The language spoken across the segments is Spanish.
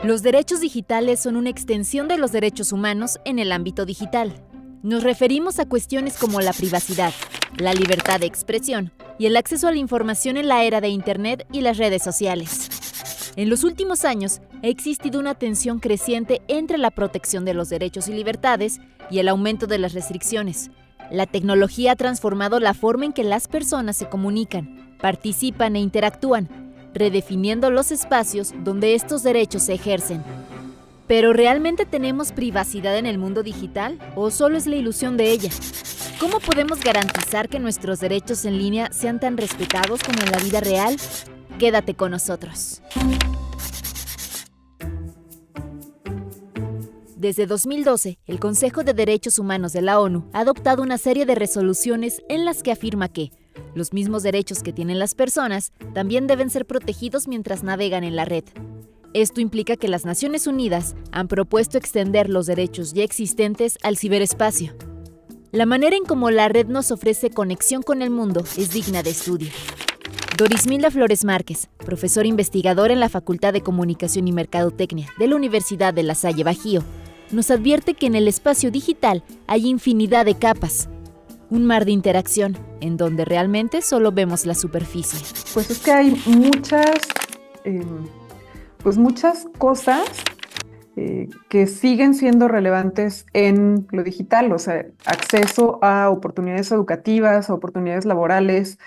Los derechos digitales son una extensión de los derechos humanos en el ámbito digital. Nos referimos a cuestiones como la privacidad, la libertad de expresión y el acceso a la información en la era de Internet y las redes sociales. En los últimos años, ha existido una tensión creciente entre la protección de los derechos y libertades y el aumento de las restricciones. La tecnología ha transformado la forma en que las personas se comunican, participan e interactúan, redefiniendo los espacios donde estos derechos se ejercen. ¿Pero realmente tenemos privacidad en el mundo digital o solo es la ilusión de ella? ¿Cómo podemos garantizar que nuestros derechos en línea sean tan respetados como en la vida real? Quédate con nosotros. Desde 2012, el Consejo de Derechos Humanos de la ONU ha adoptado una serie de resoluciones en las que afirma que los mismos derechos que tienen las personas también deben ser protegidos mientras navegan en la red. Esto implica que las Naciones Unidas han propuesto extender los derechos ya existentes al ciberespacio. La manera en cómo la red nos ofrece conexión con el mundo es digna de estudio. Dorismilda Flores Márquez, profesora investigadora en la Facultad de Comunicación y Mercadotecnia de la Universidad de La Salle Bajío, nos advierte que en el espacio digital hay infinidad de capas, un mar de interacción en donde realmente solo vemos la superficie. Pues es que hay muchas cosas que siguen siendo relevantes en lo digital, o sea, acceso a oportunidades educativas, a oportunidades laborales,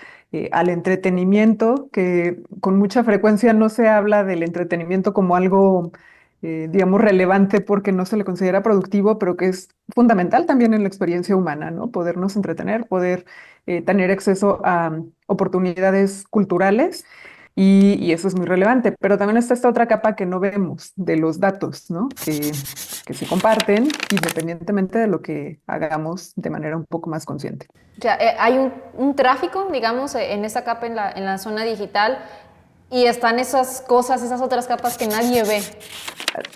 al entretenimiento, que con mucha frecuencia no se habla del entretenimiento como algo, digamos, relevante porque no se le considera productivo, pero que es fundamental también en la experiencia humana, ¿no? Podernos entretener, poder tener acceso a oportunidades culturales. Y eso es muy relevante, pero también está esta otra capa que no vemos de los datos, ¿no? Que se comparten independientemente de lo que hagamos de manera un poco más consciente. O sea, hay un tráfico, digamos, en esa capa, en la zona digital, y están esas cosas, esas otras capas que nadie ve.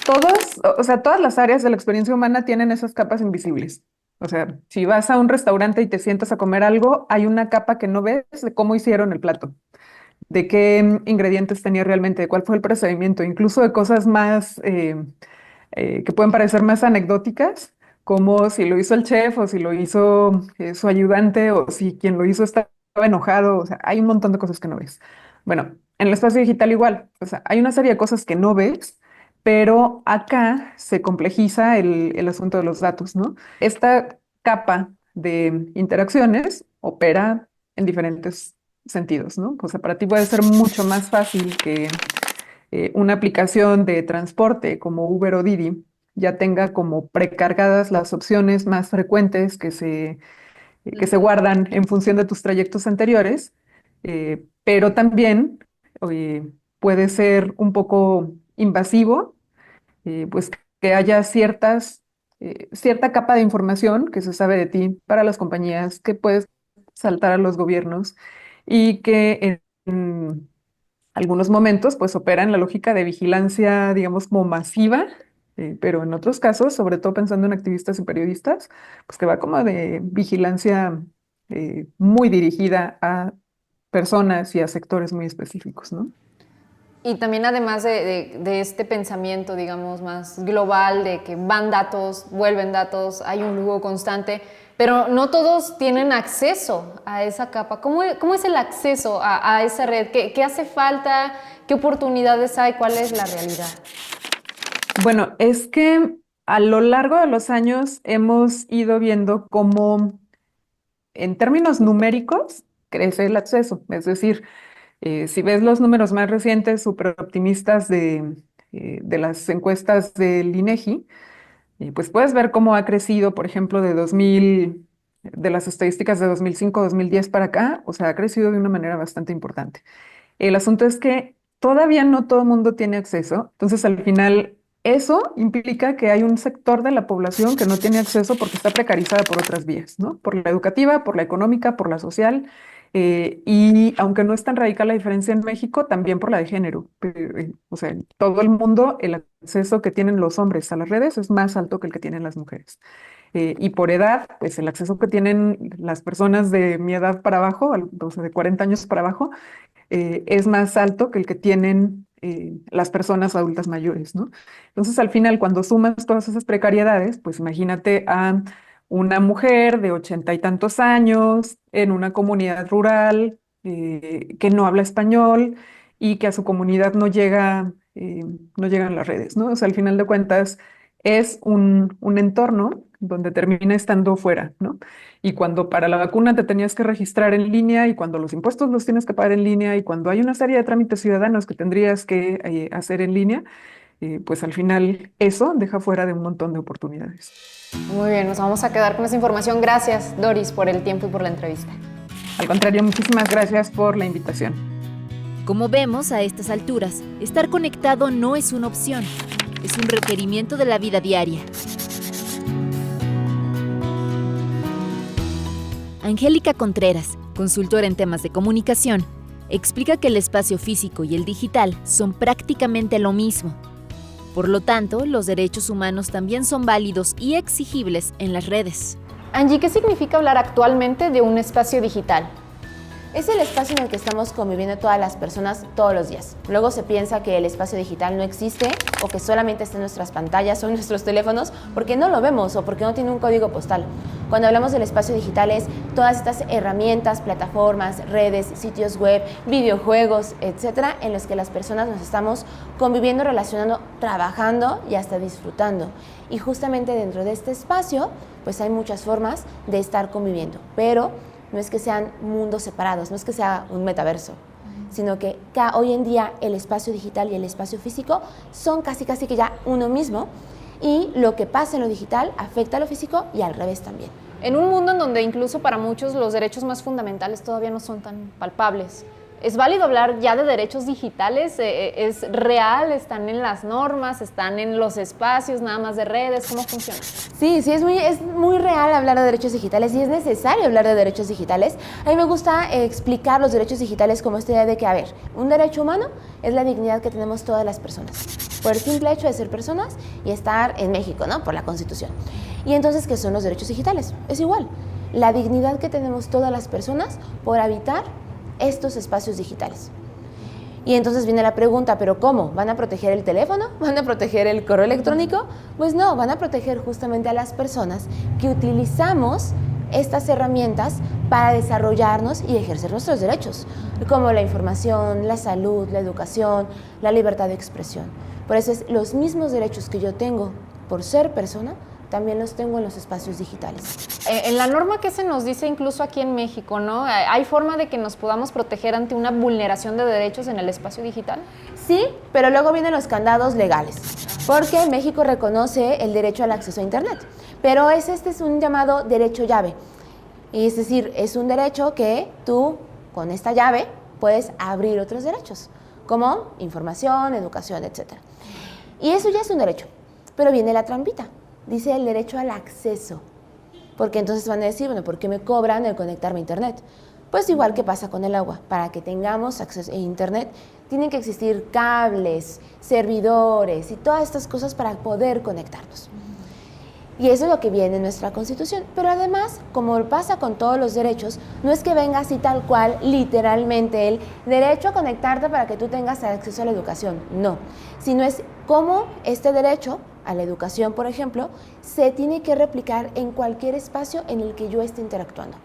Todas las áreas de la experiencia humana tienen esas capas invisibles. O sea, si vas a un restaurante y te sientas a comer algo, hay una capa que no ves de cómo hicieron el plato, de qué ingredientes tenía realmente, de cuál fue el procedimiento, incluso de cosas más que pueden parecer más anecdóticas, como si lo hizo el chef o si lo hizo su ayudante o si quien lo hizo estaba enojado. O sea, hay un montón de cosas que no ves. Bueno, en el espacio digital igual, o sea, hay una serie de cosas que no ves, pero acá se complejiza el asunto de los datos, ¿no? Esta capa de interacciones opera en diferentes sentidos, ¿no? O sea, para ti puede ser mucho más fácil que una aplicación de transporte como Uber o Didi ya tenga como precargadas las opciones más frecuentes que se guardan en función de tus trayectos anteriores, pero también puede ser un poco invasivo, pues que haya cierta capa de información que se sabe de ti para las compañías, que puedes saltar a los gobiernos y que en algunos momentos pues opera en la lógica de vigilancia, digamos, como masiva, pero en otros casos, sobre todo pensando en activistas y periodistas, pues que va como de vigilancia muy dirigida a personas y a sectores muy específicos, ¿no? Y también además de este pensamiento, digamos, más global, de que van datos, vuelven datos, hay un flujo constante, pero no todos tienen acceso a esa capa. ¿Cómo es el acceso a esa red? ¿Qué hace falta? ¿Qué oportunidades hay? ¿Cuál es la realidad? Bueno, es que a lo largo de los años hemos ido viendo cómo, en términos numéricos, crece el acceso. Es decir, si ves los números más recientes, súper optimistas de las encuestas del INEGI, pues puedes ver cómo ha crecido, por ejemplo, de las estadísticas de 2005, 2010 para acá, o sea, ha crecido de una manera bastante importante. El asunto es que todavía no todo el mundo tiene acceso, entonces al final eso implica que hay un sector de la población que no tiene acceso porque está precarizada por otras vías, ¿no? Por la educativa, por la económica, por la social, y aunque no es tan radical la diferencia en México, también por la de género. O sea, en todo el mundo el acceso que tienen los hombres a las redes es más alto que el que tienen las mujeres. Y por edad, pues el acceso que tienen las personas de mi edad para abajo, o sea, de 40 años para abajo, es más alto que el que tienen las personas adultas mayores, ¿no? Entonces, al final, cuando sumas todas esas precariedades, pues imagínate a una mujer de 80 y tantos años en una comunidad rural que no habla español y que a su comunidad no llegan las redes, ¿no? O sea, al final de cuentas es un entorno donde termina estando fuera, ¿no? Y cuando para la vacuna te tenías que registrar en línea y cuando los impuestos los tienes que pagar en línea y cuando hay una serie de trámites ciudadanos que tendrías que hacer en línea, pues al final eso deja fuera de un montón de oportunidades. Muy bien, nos vamos a quedar con esa información. Gracias, Doris, por el tiempo y por la entrevista. Al contrario, muchísimas gracias por la invitación. Como vemos a estas alturas, estar conectado no es una opción, es un requerimiento de la vida diaria. Angélica Contreras, consultora en temas de comunicación, explica que el espacio físico y el digital son prácticamente lo mismo. Por lo tanto, los derechos humanos también son válidos y exigibles en las redes. Angie, ¿qué significa hablar actualmente de un espacio digital? Es el espacio en el que estamos conviviendo todas las personas todos los días. Luego se piensa que el espacio digital no existe o que solamente está en nuestras pantallas o en nuestros teléfonos porque no lo vemos o porque no tiene un código postal. Cuando hablamos del espacio digital es todas estas herramientas, plataformas, redes, sitios web, videojuegos, etcétera, en los que las personas nos estamos conviviendo, relacionando, trabajando y hasta disfrutando. Y justamente dentro de este espacio, pues hay muchas formas de estar conviviendo, pero no es que sean mundos separados, no es que sea un metaverso, sino que hoy en día el espacio digital y el espacio físico son casi que ya uno mismo y lo que pasa en lo digital afecta a lo físico y al revés también. En un mundo en donde incluso para muchos los derechos más fundamentales todavía no son tan palpables, ¿es válido hablar ya de derechos digitales? ¿Es real? ¿Están en las normas? ¿Están en los espacios nada más de redes? ¿Cómo funciona? Sí, es muy real hablar de derechos digitales y es necesario hablar de derechos digitales. A mí me gusta explicar los derechos digitales como esta idea de que, a ver, un derecho humano es la dignidad que tenemos todas las personas, por el simple hecho de ser personas y estar en México, ¿no? Por la Constitución. Y entonces, ¿qué son los derechos digitales? Es igual, la dignidad que tenemos todas las personas por habitar estos espacios digitales. Y entonces viene la pregunta, ¿pero cómo? ¿Van a proteger el teléfono? ¿Van a proteger el correo electrónico? Pues no, van a proteger justamente a las personas que utilizamos estas herramientas para desarrollarnos y ejercer nuestros derechos, como la información, la salud, la educación, la libertad de expresión. Por eso los mismos derechos que yo tengo por ser persona, también los tengo en los espacios digitales. En la norma que se nos dice incluso aquí en México, ¿no? ¿Hay forma de que nos podamos proteger ante una vulneración de derechos en el espacio digital? Sí, pero luego vienen los candados legales, porque México reconoce el derecho al acceso a Internet, pero este es un llamado derecho llave. Es decir, es un derecho que tú, con esta llave, puedes abrir otros derechos, como información, educación, etc. Y eso ya es un derecho, pero viene la trampita. Dice el derecho al acceso, porque entonces van a decir, bueno, ¿por qué me cobran el conectarme a Internet? Pues igual que pasa con el agua, para que tengamos acceso a Internet tienen que existir cables, servidores y todas estas cosas para poder conectarnos. Y eso es lo que viene en nuestra Constitución. Pero además, como pasa con todos los derechos, no es que venga así tal cual, literalmente, el derecho a conectarte para que tú tengas acceso a la educación. No, sino es cómo este derecho a la educación, por ejemplo, se tiene que replicar en cualquier espacio en el que yo esté interactuando.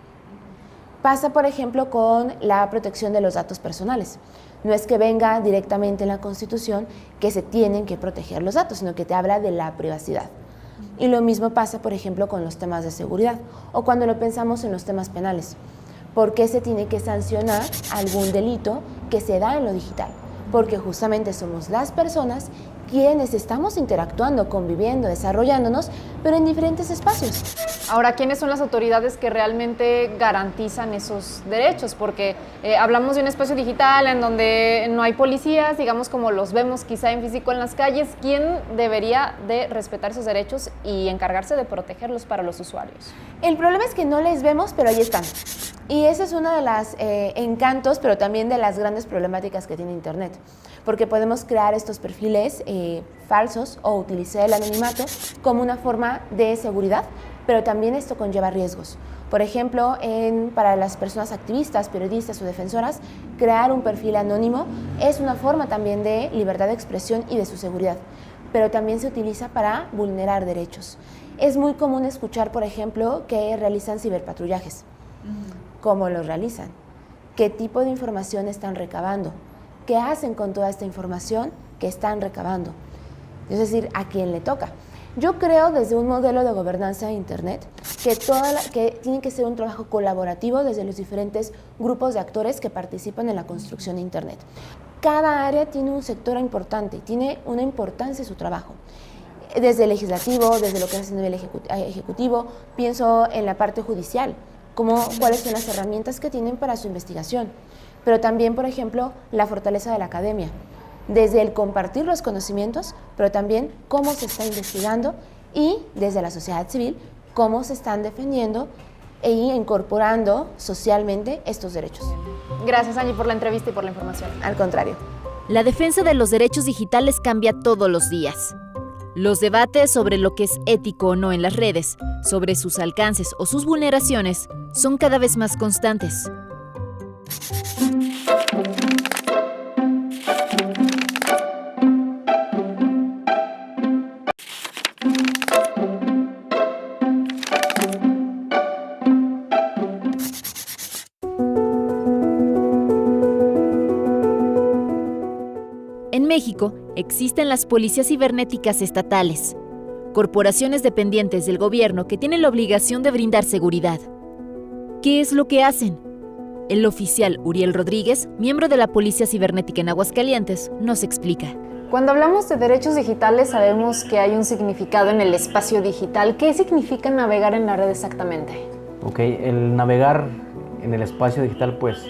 Pasa, por ejemplo, con la protección de los datos personales. No es que venga directamente en la Constitución que se tienen que proteger los datos, sino que te habla de la privacidad. Y lo mismo pasa, por ejemplo, con los temas de seguridad o cuando lo pensamos en los temas penales. ¿Por qué se tiene que sancionar algún delito que se da en lo digital? Porque justamente somos las personas quienes estamos interactuando, conviviendo, desarrollándonos, pero en diferentes espacios. Ahora, ¿quiénes son las autoridades que realmente garantizan esos derechos? Porque hablamos de un espacio digital en donde no hay policías, digamos como los vemos quizá en físico en las calles. ¿Quién debería de respetar esos derechos y encargarse de protegerlos para los usuarios? El problema es que no les vemos, pero ahí están. Y ese es uno de los encantos, pero también de las grandes problemáticas que tiene Internet. Porque podemos crear estos perfiles falsos o utilizar el anonimato como una forma de seguridad, pero también esto conlleva riesgos. Por ejemplo, para las personas activistas, periodistas o defensoras, crear un perfil anónimo es una forma también de libertad de expresión y de su seguridad, pero también se utiliza para vulnerar derechos. Es muy común escuchar, por ejemplo, que realizan ciberpatrullajes. ¿Cómo los realizan? ¿Qué tipo de información están recabando? ¿Qué hacen con toda esta información que están recabando? Es decir, ¿a quién le toca? Yo creo desde un modelo de gobernanza de Internet que tiene que ser un trabajo colaborativo desde los diferentes grupos de actores que participan en la construcción de Internet. Cada área tiene un sector importante, tiene una importancia en su trabajo. Desde el legislativo, desde lo que es a nivel ejecutivo, pienso en la parte judicial, cuáles son las herramientas que tienen para su investigación. Pero también, por ejemplo, la fortaleza de la academia. Desde el compartir los conocimientos, pero también cómo se está investigando y desde la sociedad civil, cómo se están defendiendo e incorporando socialmente estos derechos. Gracias, Angie, por la entrevista y por la información. Al contrario. La defensa de los derechos digitales cambia todos los días. Los debates sobre lo que es ético o no en las redes, sobre sus alcances o sus vulneraciones, son cada vez más constantes. En México existen las policías cibernéticas estatales, corporaciones dependientes del gobierno que tienen la obligación de brindar seguridad. ¿Qué es lo que hacen? El oficial Uriel Rodríguez, miembro de la Policía Cibernética en Aguascalientes, nos explica. Cuando hablamos de derechos digitales sabemos que hay un significado en el espacio digital. ¿Qué significa navegar en la red exactamente? Ok, el navegar en el espacio digital pues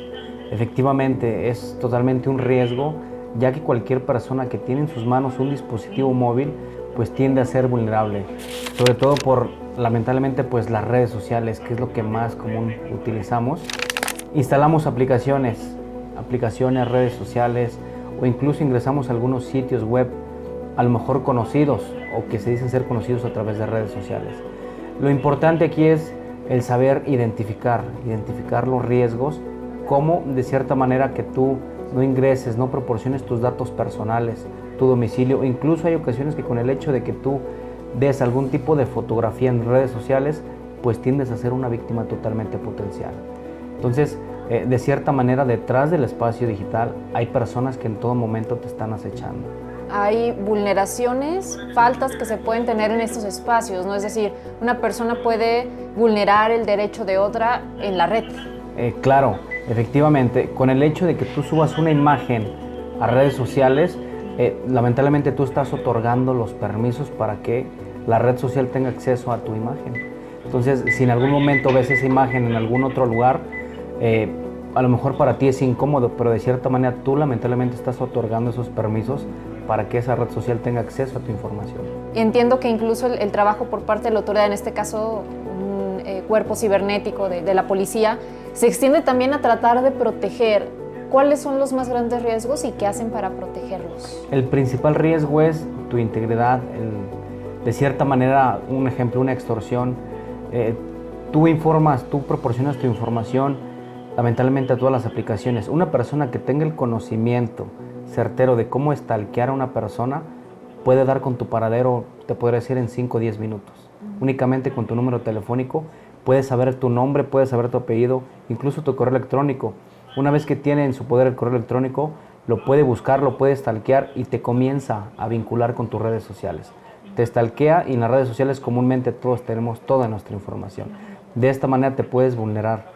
efectivamente es totalmente un riesgo, ya que cualquier persona que tiene en sus manos un dispositivo móvil pues tiende a ser vulnerable, sobre todo por lamentablemente pues las redes sociales, que es lo que más común utilizamos. Instalamos aplicaciones, redes sociales o incluso ingresamos a algunos sitios web a lo mejor conocidos o que se dicen ser conocidos a través de redes sociales. Lo importante aquí es el saber identificar los riesgos, cómo de cierta manera que tú no ingreses, no proporciones tus datos personales, tu domicilio. Incluso hay ocasiones que con el hecho de que tú des algún tipo de fotografía en redes sociales, pues tiendes a ser una víctima totalmente potencial. Entonces, de cierta manera, detrás del espacio digital hay personas que en todo momento te están acechando. Hay vulneraciones, faltas que se pueden tener en estos espacios, ¿no? Es decir, una persona puede vulnerar el derecho de otra en la red. Claro, efectivamente, con el hecho de que tú subas una imagen a redes sociales, lamentablemente tú estás otorgando los permisos para que la red social tenga acceso a tu imagen. Entonces, si en algún momento ves esa imagen en algún otro lugar, a lo mejor para ti es incómodo, pero de cierta manera tú lamentablemente estás otorgando esos permisos para que esa red social tenga acceso a tu información. Entiendo que incluso el trabajo por parte de la autoridad, en este caso un cuerpo cibernético de la policía, se extiende también a tratar de proteger. ¿Cuáles son los más grandes riesgos y qué hacen para protegerlos? El principal riesgo es tu integridad, de cierta manera, un ejemplo, una extorsión. Tú proporcionas tu información lamentablemente a todas las aplicaciones. Una persona que tenga el conocimiento certero de cómo stalkear a una persona puede dar con tu paradero, te podría decir, en 5 o 10 minutos. Únicamente con tu número telefónico puedes saber tu nombre, puedes saber tu apellido, incluso tu correo electrónico. Una vez que tiene en su poder el correo electrónico, lo puede buscar, lo puede stalkear y te comienza a vincular con tus redes sociales. Te stalkea y en las redes sociales comúnmente todos tenemos toda nuestra información. De esta manera te puedes vulnerar,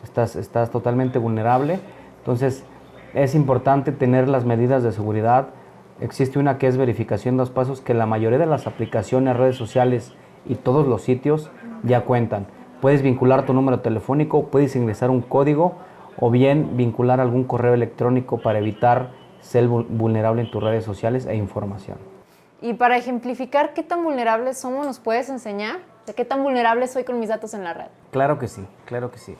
estás totalmente vulnerable. Entonces es importante tener las medidas de seguridad. Existe una que es verificación 2 pasos, que la mayoría de las aplicaciones, redes sociales y todos los sitios ya cuentan. Puedes vincular tu número telefónico, puedes ingresar un código o bien vincular algún correo electrónico para evitar ser vulnerable en tus redes sociales e información. Y para ejemplificar qué tan vulnerables somos, ¿nos puedes enseñar? ¿De qué tan vulnerable soy con mis datos en la red? Claro que sí, claro que sí.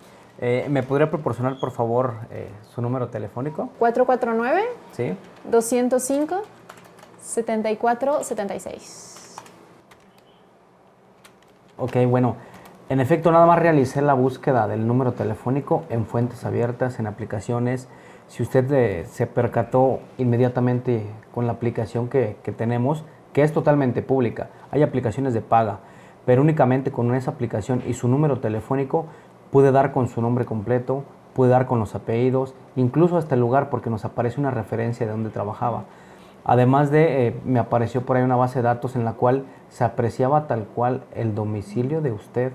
¿Me podría proporcionar, por favor, su número telefónico? 449 Sí. 205 7476. Ok, bueno, En efecto, nada más realicé la búsqueda del número telefónico en fuentes abiertas, en aplicaciones. Si usted se percató inmediatamente con la aplicación que tenemos, que es totalmente pública, hay aplicaciones de paga, pero únicamente con esa aplicación y su número telefónico pude dar con su nombre completo, pude dar con los apellidos, incluso hasta el lugar, porque nos aparece una referencia de donde trabajaba. Además me apareció por ahí una base de datos en la cual se apreciaba tal cual el domicilio de usted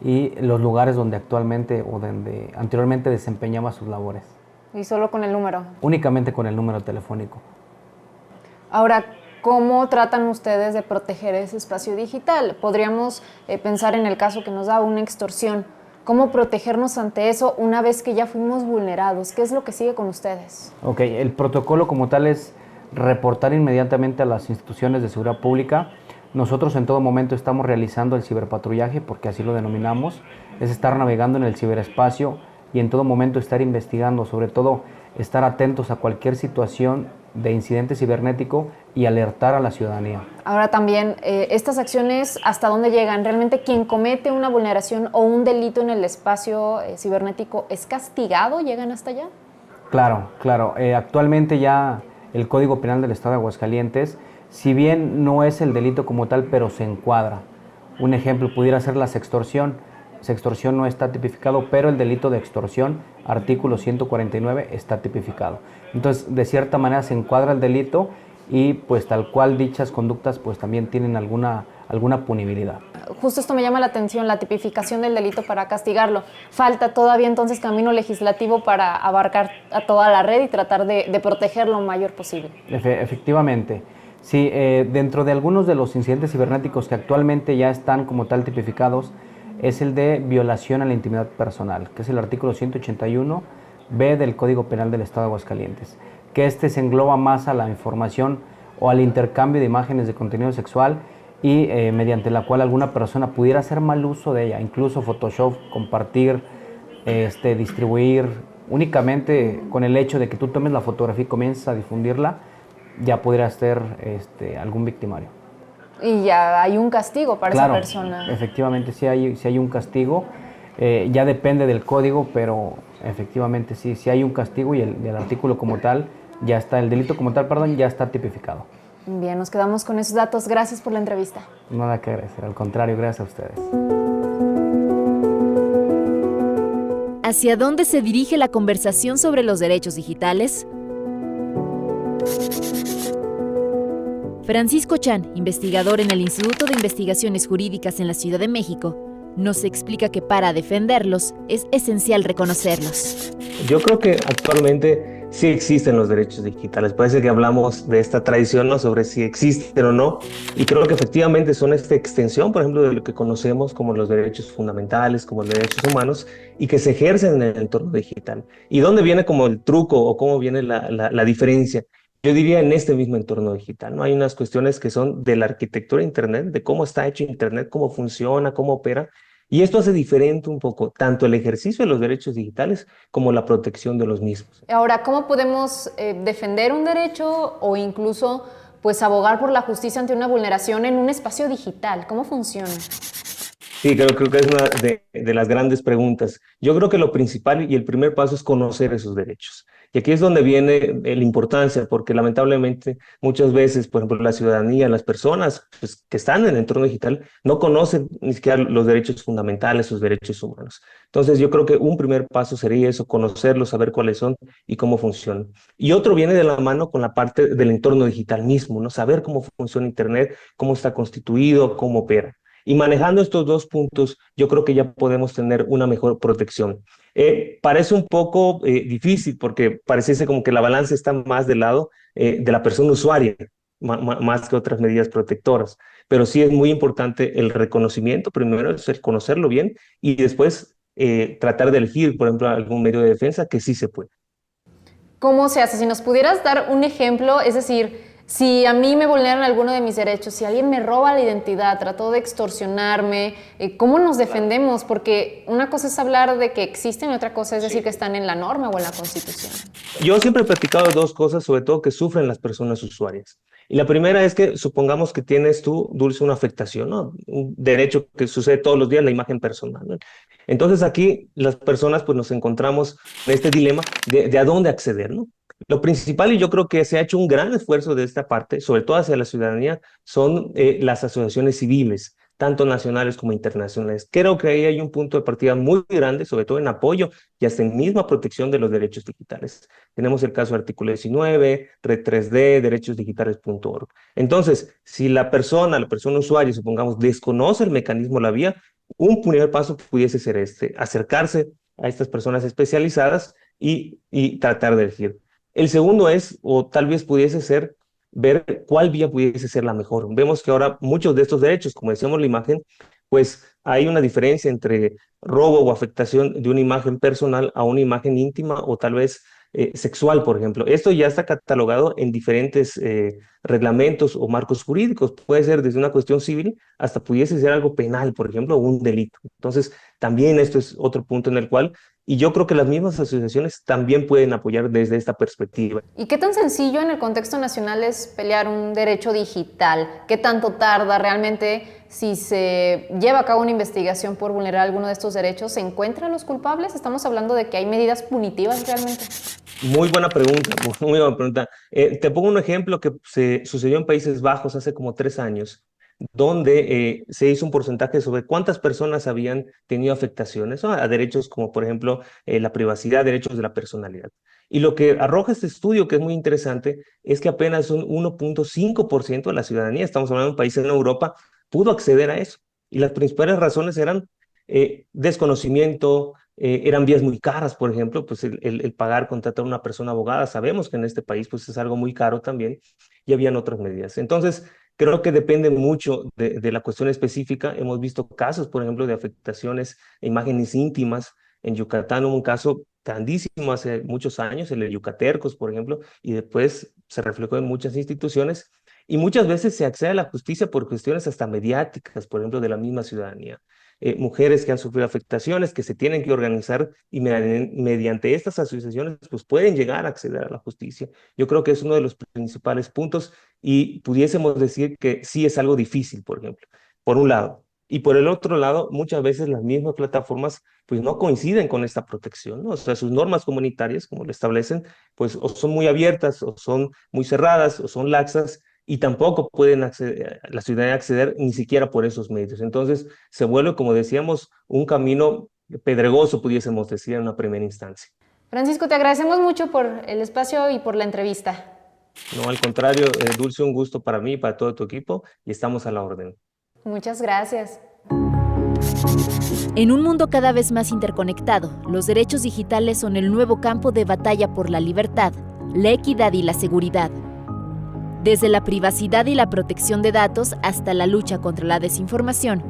y los lugares donde actualmente o donde anteriormente desempeñaba sus labores. Y solo con el número. Únicamente con el número telefónico. Ahora, ¿cómo tratan ustedes de proteger ese espacio digital? Podríamos pensar en el caso que nos da una extorsión. ¿Cómo protegernos ante eso una vez que ya fuimos vulnerados? ¿Qué es lo que sigue con ustedes? Ok, el protocolo como tal es reportar inmediatamente a las instituciones de seguridad pública. Nosotros en todo momento estamos realizando el ciberpatrullaje, porque así lo denominamos, es estar navegando en el ciberespacio y en todo momento estar investigando, sobre todo estar atentos a cualquier situación de incidente cibernético y alertar a la ciudadanía. Ahora también, estas acciones, ¿hasta dónde llegan? ¿Realmente quien comete una vulneración o un delito en el espacio cibernético es castigado? ¿Llegan hasta allá? Claro. Actualmente ya el Código Penal del Estado de Aguascalientes, si bien no es el delito como tal, pero se encuadra. Un ejemplo pudiera ser la sextorsión. Sextorsión no está tipificado, pero el delito de extorsión, artículo 149, está tipificado. Entonces, de cierta manera se encuadra el delito y pues tal cual dichas conductas pues también tienen alguna punibilidad. Justo esto me llama la atención, la tipificación del delito para castigarlo. Falta todavía entonces camino legislativo para abarcar a toda la red y tratar de proteger lo mayor posible. Efectivamente. Sí, dentro de algunos de los incidentes cibernéticos que actualmente ya están como tal tipificados, es el de violación a la intimidad personal, que es el artículo 181b del Código Penal del Estado de Aguascalientes, que se engloba más a la información o al intercambio de imágenes de contenido sexual y mediante la cual alguna persona pudiera hacer mal uso de ella, incluso Photoshop, compartir, distribuir, únicamente con el hecho de que tú tomes la fotografía y comiences a difundirla, ya pudiera ser algún victimario. Y ya hay un castigo para Claro, esa persona. Efectivamente, sí hay un castigo, ya depende del código, pero efectivamente sí hay un castigo y el artículo como tal, ya está, el delito como tal, perdón, ya está tipificado. Bien, nos quedamos con esos datos. Gracias por la entrevista. Nada que agradecer, al contrario, gracias a ustedes. ¿Hacia dónde se dirige la conversación sobre los derechos digitales? Francisco Chan, investigador en el Instituto de Investigaciones Jurídicas en la Ciudad de México, nos explica que para defenderlos es esencial reconocerlos. Yo creo que actualmente sí existen los derechos digitales. Parece que hablamos de esta tradición, ¿no?, sobre si existen o no, y creo que efectivamente son esta extensión, por ejemplo, de lo que conocemos como los derechos fundamentales, como los derechos humanos, y que se ejercen en el entorno digital. ¿Y dónde viene como el truco o cómo viene la diferencia? Yo diría en este mismo entorno digital, ¿no? Hay unas cuestiones que son de la arquitectura de Internet, de cómo está hecho Internet, cómo funciona, cómo opera, y esto hace diferente un poco tanto el ejercicio de los derechos digitales como la protección de los mismos. Ahora, ¿cómo podemos defender un derecho o incluso pues abogar por la justicia ante una vulneración en un espacio digital? ¿Cómo funciona? Sí, creo que es una de las grandes preguntas. Yo creo que lo principal y el primer paso es conocer esos derechos. Y aquí es donde viene la importancia, porque lamentablemente muchas veces, por ejemplo, la ciudadanía, las personas pues, que están en el entorno digital no conocen ni siquiera los derechos fundamentales, sus derechos humanos. Entonces yo creo que un primer paso sería eso, conocerlos, saber cuáles son y cómo funcionan. Y otro viene de la mano con la parte del entorno digital mismo, ¿no? Saber cómo funciona Internet, cómo está constituido, cómo opera. Y manejando estos dos puntos, yo creo que ya podemos tener una mejor protección. Parece un poco difícil porque pareciese como que la balanza está más del lado de la persona usuaria, más que otras medidas protectoras. Pero sí es muy importante el reconocimiento, primero es el conocerlo bien y después tratar de elegir, por ejemplo, algún medio de defensa que sí se puede. ¿Cómo se hace? Si nos pudieras dar un ejemplo, es decir, si a mí me vulneran alguno de mis derechos, si alguien me roba la identidad, trató de extorsionarme, ¿cómo nos defendemos? Porque una cosa es hablar de que existen y otra cosa es decir que están en la norma o en la Constitución. Yo siempre he platicado de dos cosas, sobre todo que sufren las personas usuarias. Y la primera es que supongamos que tienes tú, Dulce, una afectación, ¿no? Un derecho que sucede todos los días, la imagen personal, ¿no? Entonces aquí las personas pues nos encontramos en este dilema de a dónde acceder, ¿no? Lo principal, y yo creo que se ha hecho un gran esfuerzo de esta parte, sobre todo hacia la ciudadanía, son las asociaciones civiles, tanto nacionales como internacionales. Creo que ahí hay un punto de partida muy grande, sobre todo en apoyo y hasta en misma protección de los derechos digitales. Tenemos el caso de Artículo 19, Red 3D, derechosdigitales.org. Entonces, si la persona usuaria, supongamos, desconoce el mecanismo, la vía, un primer paso pudiese ser acercarse a estas personas especializadas y tratar de elegir. El segundo es, o tal vez pudiese ser, ver cuál vía pudiese ser la mejor. Vemos que ahora muchos de estos derechos, como decíamos la imagen, pues hay una diferencia entre robo o afectación de una imagen personal a una imagen íntima o tal vez sexual, por ejemplo. Esto ya está catalogado en diferentes reglamentos o marcos jurídicos. Puede ser desde una cuestión civil hasta pudiese ser algo penal, por ejemplo, o un delito. Entonces, también esto es otro punto en el cual, y yo creo que las mismas asociaciones también pueden apoyar desde esta perspectiva. ¿Y qué tan sencillo en el contexto nacional es pelear un derecho digital? ¿Qué tanto tarda realmente si se lleva a cabo una investigación por vulnerar alguno de estos derechos? ¿Se encuentran los culpables? ¿Estamos hablando de que hay medidas punitivas realmente? Muy buena pregunta, muy buena pregunta. Te pongo un ejemplo que sucedió en Países Bajos hace como 3 años, donde se hizo un porcentaje sobre cuántas personas habían tenido afectaciones, ¿no?, a derechos como, por ejemplo, la privacidad, derechos de la personalidad. Y lo que arroja este estudio, que es muy interesante, es que apenas un 1.5% de la ciudadanía, estamos hablando de un país en Europa, pudo acceder a eso. Y las principales razones eran desconocimiento, eran vías muy caras, por ejemplo, pues el pagar, contratar a una persona abogada, sabemos que en este país pues es algo muy caro también, y habían otras medidas. Entonces, creo que depende mucho de la cuestión específica. Hemos visto casos, por ejemplo, de afectaciones a imágenes íntimas. En Yucatán hubo un caso grandísimo hace muchos años, el de Yucatercos, por ejemplo, y después se reflejó en muchas instituciones, y muchas veces se accede a la justicia por cuestiones hasta mediáticas, por ejemplo, de la misma ciudadanía. Mujeres que han sufrido afectaciones, que se tienen que organizar y mediante estas asociaciones pues pueden llegar a acceder a la justicia. Yo creo que es uno de los principales puntos y pudiésemos decir que sí es algo difícil, por ejemplo, por un lado. Y por el otro lado, muchas veces las mismas plataformas pues no coinciden con esta protección, ¿no? O sea, sus normas comunitarias, como lo establecen, pues o son muy abiertas, o son muy cerradas, o son laxas, y tampoco pueden la ciudadanía acceder ni siquiera por esos medios. Entonces, se vuelve, como decíamos, un camino pedregoso, pudiésemos decir, en una primera instancia. Francisco, te agradecemos mucho por el espacio y por la entrevista. No, al contrario, Dulce, un gusto para mí y para todo tu equipo, y estamos a la orden. Muchas gracias. En un mundo cada vez más interconectado, los derechos digitales son el nuevo campo de batalla por la libertad, la equidad y la seguridad. Desde la privacidad y la protección de datos hasta la lucha contra la desinformación,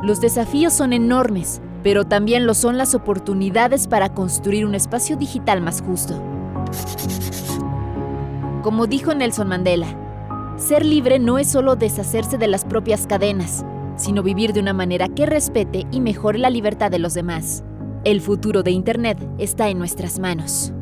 los desafíos son enormes, pero también lo son las oportunidades para construir un espacio digital más justo. Como dijo Nelson Mandela, ser libre no es solo deshacerse de las propias cadenas, sino vivir de una manera que respete y mejore la libertad de los demás. El futuro de Internet está en nuestras manos.